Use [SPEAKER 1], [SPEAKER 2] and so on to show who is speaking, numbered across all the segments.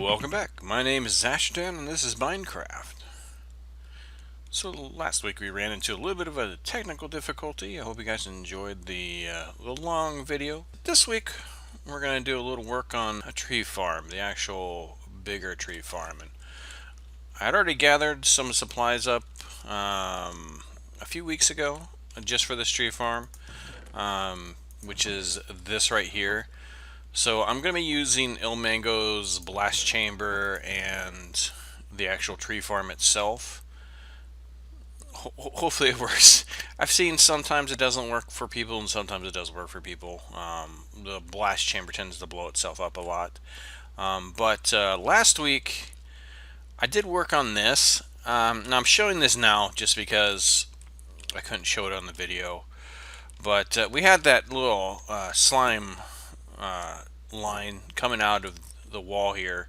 [SPEAKER 1] welcome back. My name is Zezashetan and this is Minecraft. So last week we ran into a little bit of a technical difficulty. I hope you guys enjoyed the long video. This week we're going to do a little work on a tree farm, the actual bigger tree farm. And I had already gathered some supplies up a few weeks ago just for this tree farm, which is this right here. So I'm going to be using Ilmango's blast chamber and the actual tree farm itself. Hopefully it works. I've seen sometimes it doesn't work for people and sometimes it does work for people. The blast chamber tends to blow itself up a lot. But last week I did work on this. Now I'm showing this now just because I couldn't show it on the video. But we had that little slime line coming out of the wall here,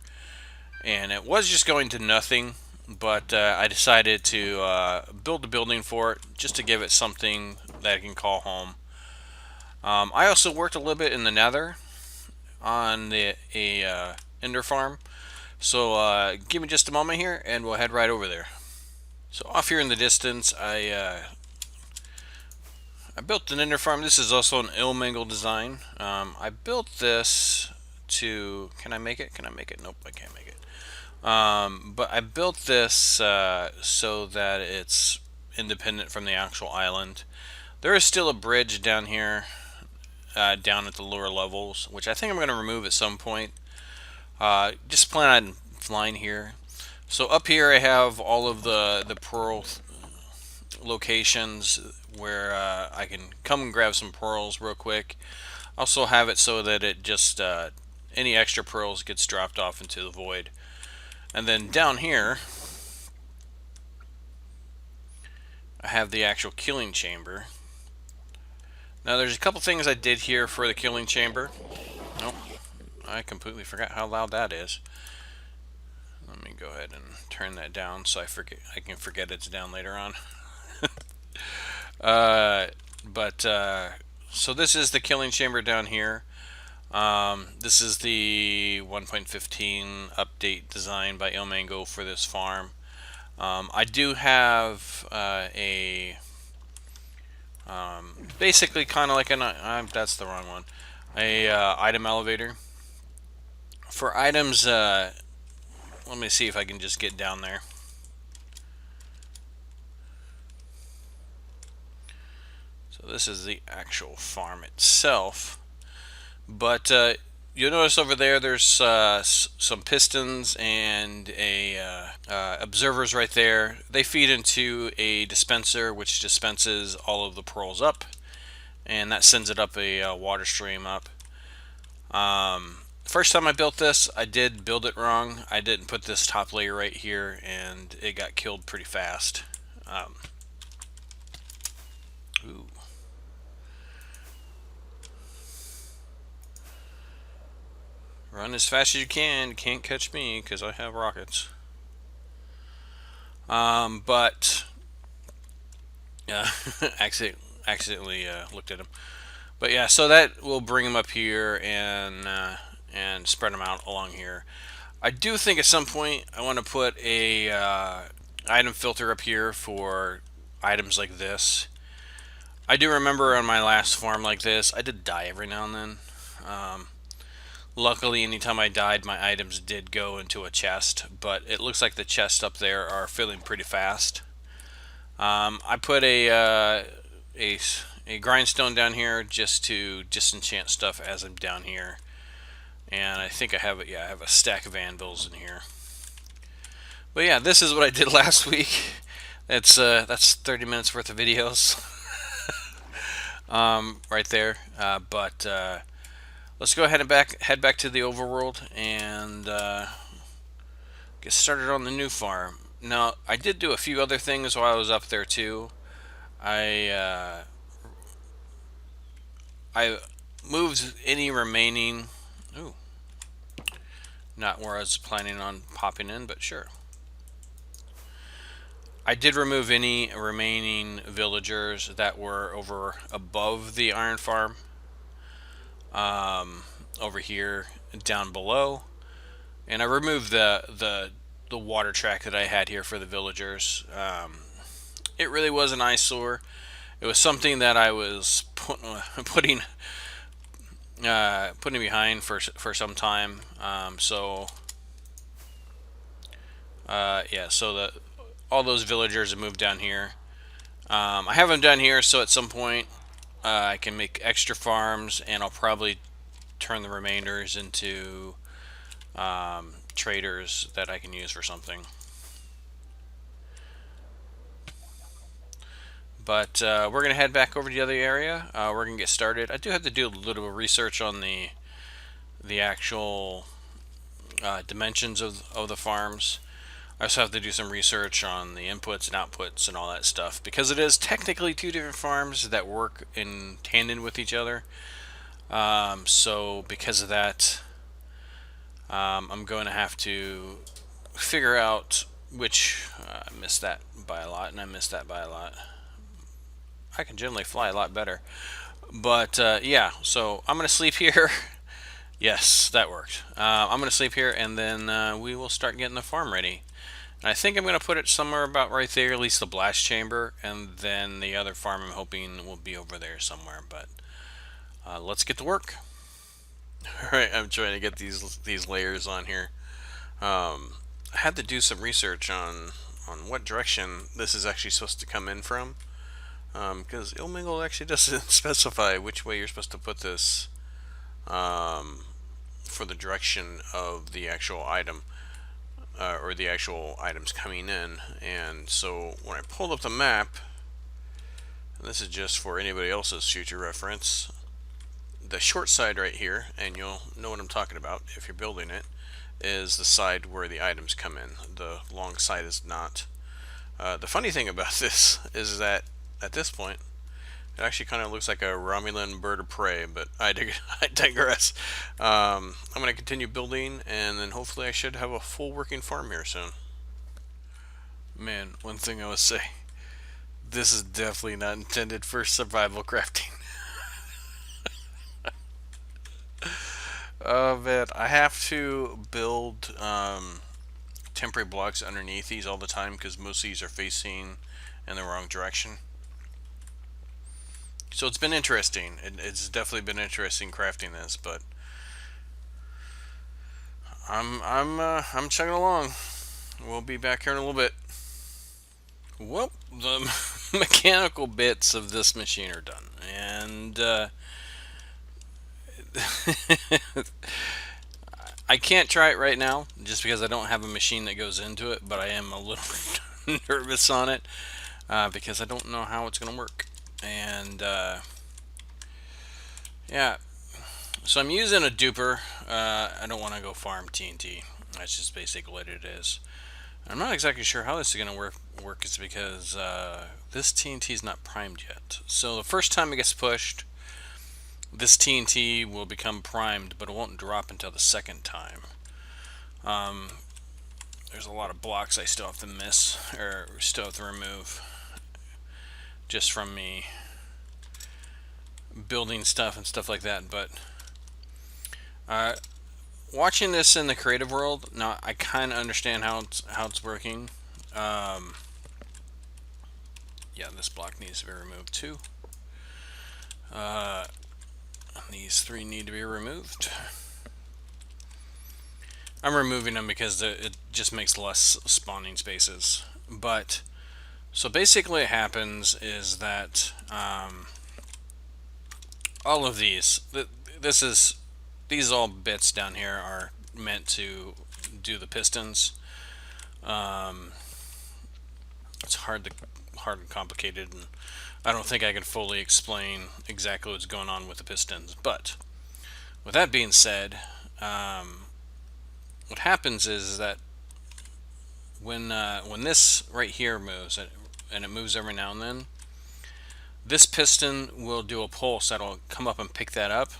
[SPEAKER 1] and it was just going to nothing, but I decided to build a building for it just to give it something that I can call home. I also worked a little bit in the nether on the ender farm, so give me just a moment here and we'll head right over there. So off here in the distance I built an ender farm. This is also an Ilmango design. I built this to... Can I make it? Can I make it? Nope, I can't make it. But I built this so that it's independent from the actual island. There is still a bridge down here, down at the lower levels, which I think I'm going to remove at some point. Just plan on flying here. So up here I have all of the pearl locations where I can come and grab some pearls real quick. Also have it so that it just any extra pearls gets dropped off into the void. And then down here I have the actual killing chamber. Now there's a couple things I did here for the killing chamber. Nope, I completely forgot how loud that is. Let me go ahead and turn that down so I can forget it's down later on. So this is the killing chamber down here. This is the 1.15 update design by Ilmango for this farm. I do have basically kind of like that's the wrong one, item elevator for items. Let me see if I can just get down there. So this is the actual farm itself, but you'll notice over there's some pistons and observers right there. They feed into a dispenser which dispenses all of the pearls up, and that sends it up a water stream up. First time I built this, I did build it wrong. I didn't put this top layer right here, and it got killed pretty fast. Ooh. Run as fast as you can. You can't catch me because I have rockets. But accidentally looked at him. But yeah, so that will bring him up here and spread them out along here. I do think at some point I want to put a item filter up here for items like this. I do remember on my last farm like this, I did die every now and then. Luckily, anytime I died, my items did go into a chest, but it looks like the chests up there are filling pretty fast. I put a grindstone down here just to disenchant stuff as I'm down here, and I think I have it. Yeah, I have a stack of anvils in here. But yeah, this is what I did last week. That's 30 minutes worth of videos, right there. But let's go ahead and head back to the overworld and get started on the new farm. Now, I did do a few other things while I was up there too. I moved any remaining... Ooh. Not where I was planning on popping in, but sure. I did remove any remaining villagers that were over above the iron farm. Over here down below. and I removed the water track that I had here for the villagers. It really was an eyesore. It was something that I was putting putting behind for some time. Yeah, so the all those villagers have moved down here. I have them down here, so at some point I can make extra farms, and I'll probably turn the remainders into traders that I can use for something. But we're gonna head back over to the other area. We're gonna get started. I do have to do a little bit of research on the actual dimensions of the farms. I also have to do some research on the inputs and outputs and all that stuff because it is technically two different farms that work in tandem with each other. So because of that, I'm going to have to figure out which. I missed that by a lot, and I missed that by a lot. I can generally fly a lot better, but yeah. So I'm gonna sleep here. Yes, that worked. I'm gonna sleep here, and then we will start getting the farm ready. And I think I'm gonna put it somewhere about right there, at least the blast chamber, and then the other farm I'm hoping will be over there somewhere. But let's get to work. All right, I'm trying to get these layers on here. I had to do some research on what direction this is actually supposed to come in from, because Ilmingle actually doesn't specify which way you're supposed to put this for the direction of the actual item or the actual items coming in. And so when I pulled up the map, and this is just for anybody else's future reference, the short side right here, and you'll know what I'm talking about if you're building it, is the side where the items come in. The long side is not. The funny thing about this is that at this point, it actually kind of looks like a Romulan bird of prey, but I digress. I'm going to continue building, and then hopefully I should have a full working farm here soon. Man, one thing I would say, this is definitely not intended for survival crafting. Oh man, I have to build temporary blocks underneath these all the time because most of these are facing in the wrong direction. So it's been interesting. It's definitely been interesting crafting this, but I'm chugging along. We'll be back here in a little bit. Well, the mechanical bits of this machine are done, and I can't try it right now just because I don't have a machine that goes into it. But I am a little nervous on it because I don't know how it's going to work, and yeah. So I'm using a duper. I don't want to go farm TNT. That's just basically what it is. I'm not exactly sure how this is going to work is because this TNT is not primed yet. So the first time it gets pushed, this TNT will become primed, but it won't drop until the second time. There's a lot of blocks I still have to miss, or still have to remove, just from me building stuff and stuff like that. But watching this in the creative world, now I kind of understand how it's working. Yeah, this block needs to be removed too. These three need to be removed. I'm removing them because it just makes less spawning spaces. But so basically, what happens is that all of these, these all bits down here are meant to do the pistons. It's hard and complicated, and I don't think I can fully explain exactly what's going on with the pistons. But with that being said, what happens is that when this right here moves, and it moves every now and then, this piston will do a pulse that'll come up and pick that up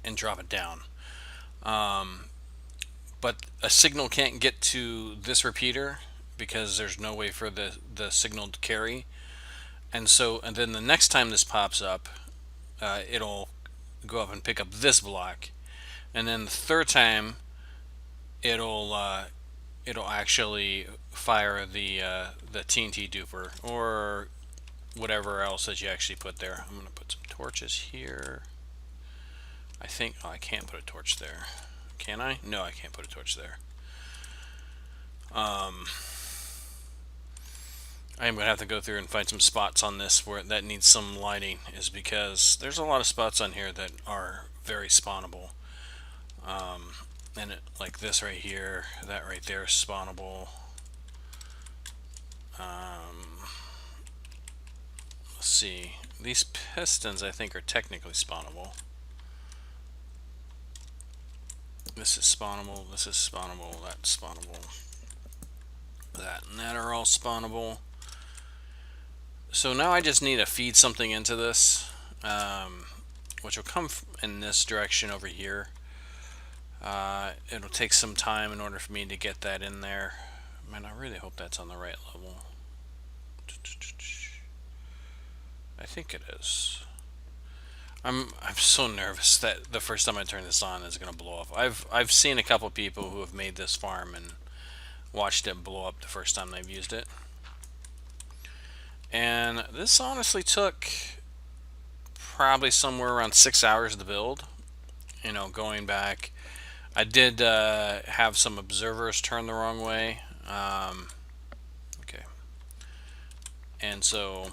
[SPEAKER 1] and drop it down. But a signal can't get to this repeater because there's no way for the signal to carry. And then the next time this pops up, it'll go up and pick up this block. And then the third time, it'll actually fire the TNT duper or whatever else that you actually put there. I'm gonna put some torches here. I think I can't put a torch there. Can I? No, I can't put a torch there. I am gonna have to go through and find some spots on this where that needs some lighting, is because there's a lot of spots on here that are very spawnable. And like this right here, that right there is spawnable. Let's see. These pistons I think are technically spawnable. This is spawnable, this is spawnable, that's spawnable. That and that are all spawnable. So now I just need to feed something into this, which will come in this direction over here. It'll take some time in order for me to get that in there. Man, I really hope that's on the right level. I think it is. I'm so nervous that the first time I turn this on is gonna blow up. I've seen a couple people who have made this farm and watched it blow up the first time they've used it. And this honestly took probably somewhere around 6 hours to build. You know, going back, I did have some observers turn the wrong way. Okay. And so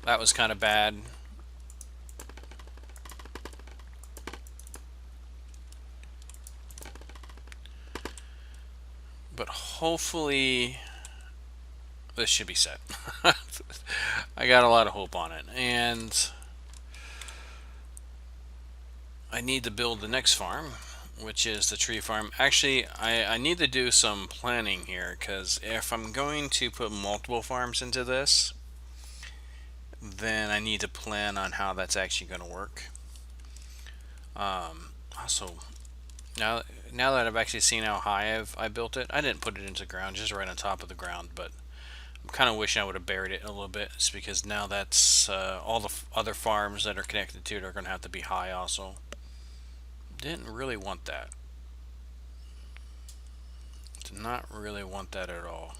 [SPEAKER 1] that was kind of bad. But hopefully this should be set. I got a lot of hope on it. And I need to build the next farm, which is the tree farm. Actually, I need to do some planning here, because if I'm going to put multiple farms into this, then I need to plan on how that's actually going to work. Also, now that I've actually seen how high I built it, I didn't put it into the ground, just right on top of the ground, but I'm kind of wishing I would have buried it a little bit. It's because now that's all the other farms that are connected to it are going to have to be high also. Didn't really want that. Did not really want that at all.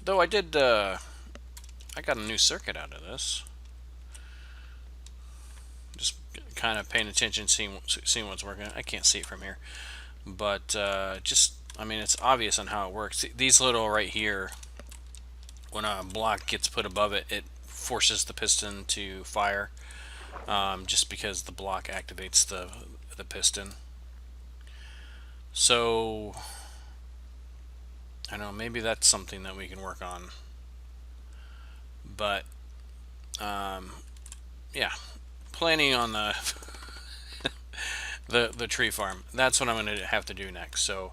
[SPEAKER 1] Though I did, I got a new circuit out of this. Just kind of paying attention, seeing what's working. I can't see it from here, but just, I mean, it's obvious on how it works. These little right here, when a block gets put above it, it forces the piston to fire, just because the block activates the piston. So I don't know, maybe that's something that we can work on. But yeah, planning on the the tree farm. That's what I'm going to have to do next. So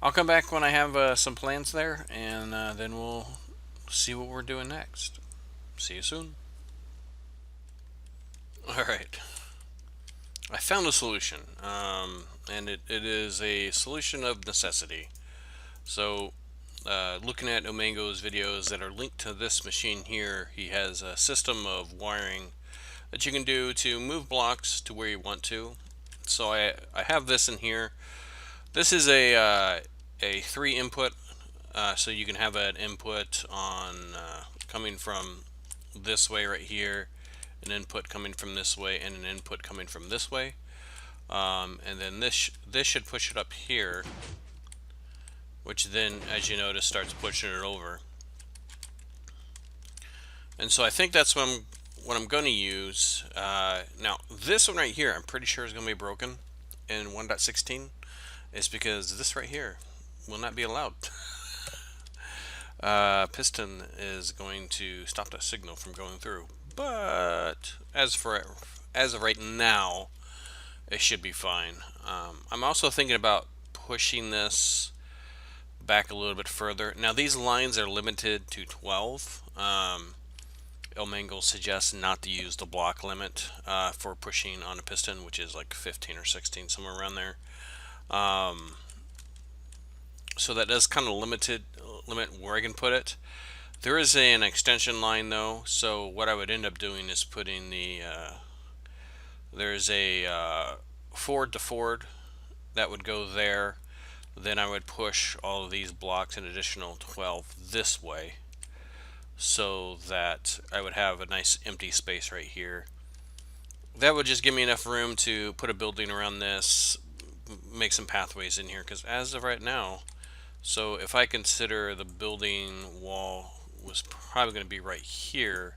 [SPEAKER 1] I'll come back when I have some plans there, and then we'll see what we're doing next. See you soon. Alright, I found a solution, and it is a solution of necessity. So looking at Omango's videos that are linked to this machine here, he has a system of wiring that you can do to move blocks to where you want to. So I have this in here. This is a 3 input, so you can have an input on coming from this way right here, an input coming from this way, and an input coming from this way. And then this should push it up here, which then, as you notice, starts pushing it over. And so I think that's what I'm going to use. Now, this one right here, I'm pretty sure is going to be broken in 1.16. Is because this right here will not be allowed. Piston is going to stop that signal from going through. But as of right now, it should be fine. I'm also thinking about pushing this back a little bit further. Now these lines are limited to 12. Omango suggests not to use the block limit for pushing on a piston, which is like 15 or 16, somewhere around there. So that does kind of limit where I can put it. There is an extension line though, so what I would end up doing is putting the there's a Ford to Ford, that would go there. Then I would push all of these blocks, an additional 12 this way, so that I would have a nice empty space right here. That would just give me enough room to put a building around this, make some pathways in here, because as of right now, so if I consider the building wall was probably going to be right here,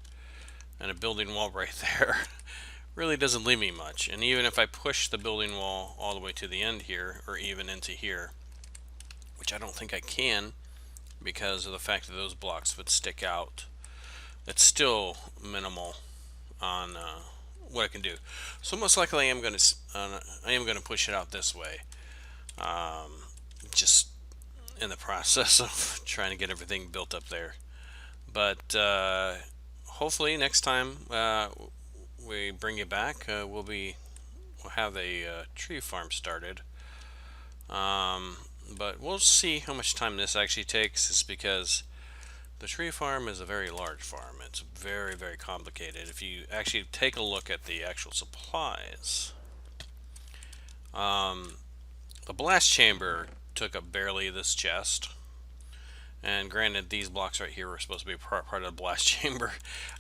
[SPEAKER 1] and a building wall right there, really doesn't leave me much. And even if I push the building wall all the way to the end here, or even into here, which I don't think I can because of the fact that those blocks would stick out, it's still minimal on what I can do. So most likely I am going to push it out this way. Just in the process of trying to get everything built up there. But hopefully next time we bring it back, we'll have a tree farm started. But we'll see how much time this actually takes. Is because the tree farm is a very large farm. It's very, very complicated. If you actually take a look at the actual supplies, the blast chamber took up barely this chest. And granted, these blocks right here were supposed to be part of the blast chamber.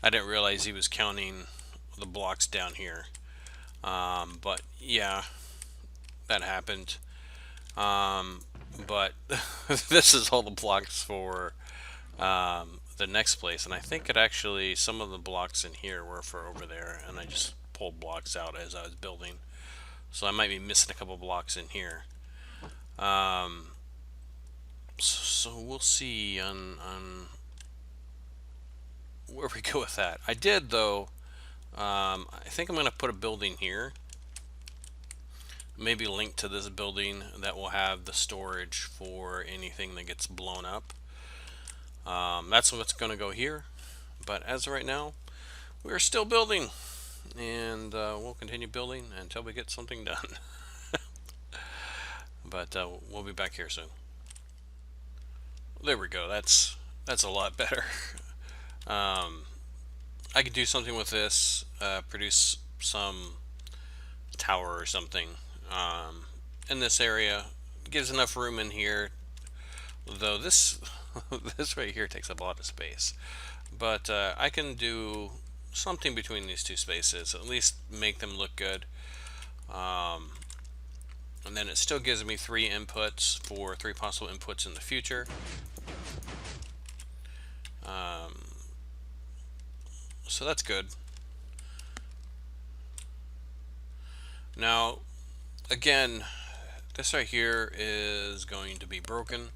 [SPEAKER 1] I didn't realize he was counting the blocks down here. But yeah, that happened. But this is all the blocks for the next place, and I think it actually, some of the blocks in here were for over there, and I just pulled blocks out as I was building, so I might be missing a couple blocks in here. So we'll see on where we go with that. I did though. I think I'm going to put a building here, maybe link to this building that will have the storage for anything that gets blown up. That's what's going to go here. But as of right now, we're still building, and we'll continue building until we get something done. But we'll be back here soon. There we go. That's a lot better. I could do something with this, produce some tower or something in this area. Gives enough room in here, though this this right here takes up a lot of space. But I can do something between these two spaces, at least make them look good. And then it still gives me 3 inputs for 3 possible inputs in the future. So that's good. Now, again, this right here is going to be broken.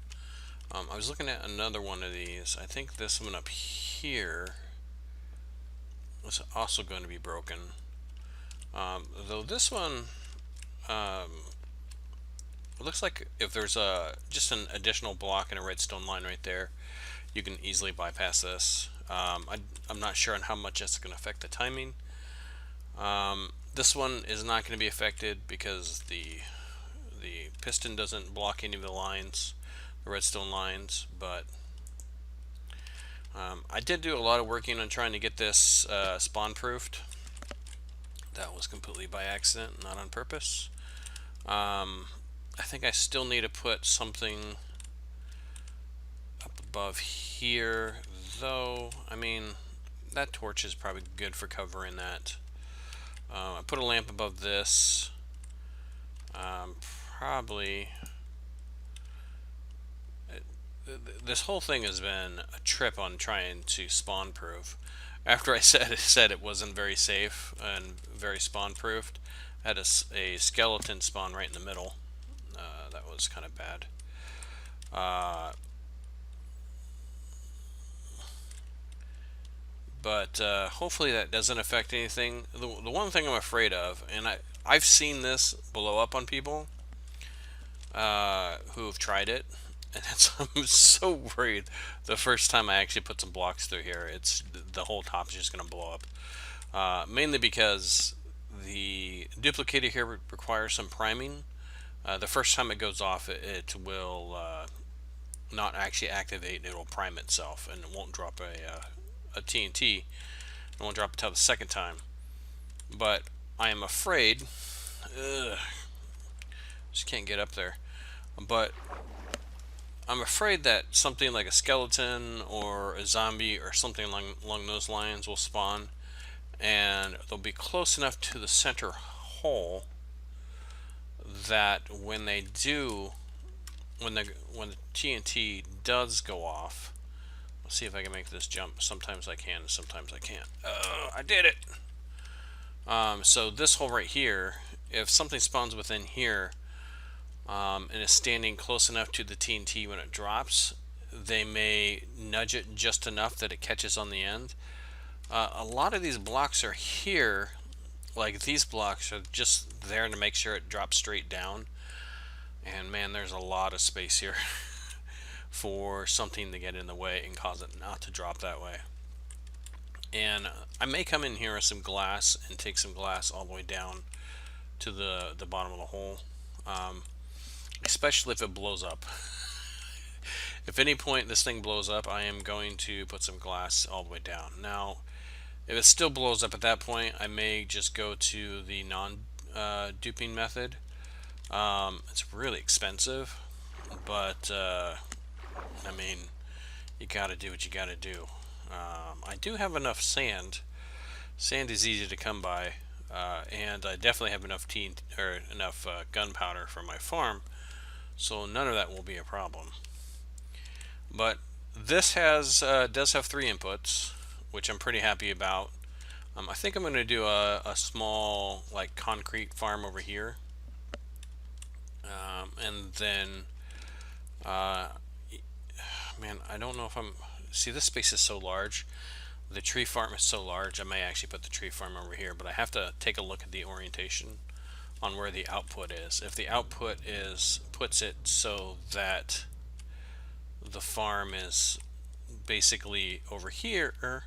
[SPEAKER 1] I was looking at another one of these. I think this one up here is also going to be broken. Though this one, it looks like if there's just an additional block and a redstone line right there, you can easily bypass this. I'm not sure on how much that's going to affect the timing. This one is not going to be affected because the piston doesn't block any of the lines, the redstone lines, but I did do a lot of working on trying to get this spawn proofed. That was completely by accident, not on purpose. I think I still need to put something up above here, though. I mean, that torch is probably good for covering that. I put a lamp above this. Probably this whole thing has been a trip on trying to spawn proof. After I said it wasn't very safe and very spawn proofed, I had a skeleton spawn right in the middle. That was kind of bad. But hopefully that doesn't affect anything. The one thing I'm afraid of, and I've seen this blow up on people who have tried it, and I'm so worried the first time I actually put some blocks through here, the whole top is just going to blow up. Mainly because the duplicator here requires some priming. The first time it goes off, it will not actually activate. It will prime itself, and it won't drop a TNT. It won't drop until the second time. But I am afraid Ugh, just can't get up there. But I'm afraid that something like a skeleton or a zombie or something along those lines will spawn, and they'll be close enough to the center hole that when they do, when the TNT does go off, let's see if I can make this jump. Sometimes I can, sometimes I can't. I did it. So this hole right here, if something spawns within here, and is standing close enough to the TNT when it drops, they may nudge it just enough that it catches on the end. A lot of these blocks are here, like these blocks are just there to make sure it drops straight down. And man, there's a lot of space here for something to get in the way and cause it not to drop that way. And I may come in here with some glass and take some glass all the way down to the bottom of the hole, especially if it blows up. If any point this thing blows up, I am going to put some glass all the way down. Now, if it still blows up at that point, I may just go to the non-duping method. It's really expensive, but I mean, you gotta do what you gotta do. I do have enough sand. Sand is easy to come by, and I definitely have enough gunpowder for my farm, so none of that will be a problem. But this does have 3 inputs, which I'm pretty happy about. I think I'm going to do a small like concrete farm over here, and then man, I don't know if I'm see this space is so large. The tree farm is so large, I may actually put the tree farm over here, but I have to take a look at the orientation on where the output is. If the output puts it so that the farm is basically over here,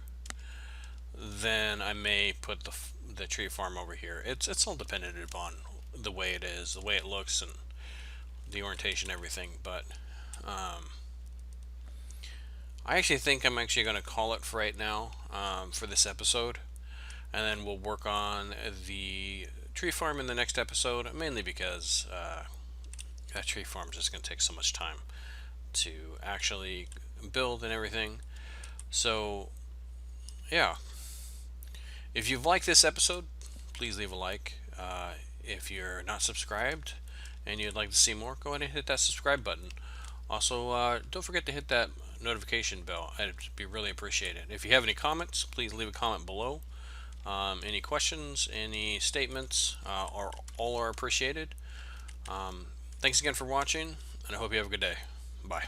[SPEAKER 1] then I may put the tree farm over here. It's all dependent upon the way it is, the way it looks, and the orientation, everything. But I actually think I'm actually going to call it for right now, for this episode, and then we'll work on the tree farm in the next episode, mainly because that tree farm is just going to take so much time to actually build and everything. So yeah, if you've liked this episode, please leave a like. If you're not subscribed and you'd like to see more, go ahead and hit that subscribe button. Also, don't forget to hit that notification bell. It'd be really appreciated. If you have any comments, please leave a comment below. Any questions, any statements, all are appreciated. Thanks again for watching, and I hope you have a good day. Bye.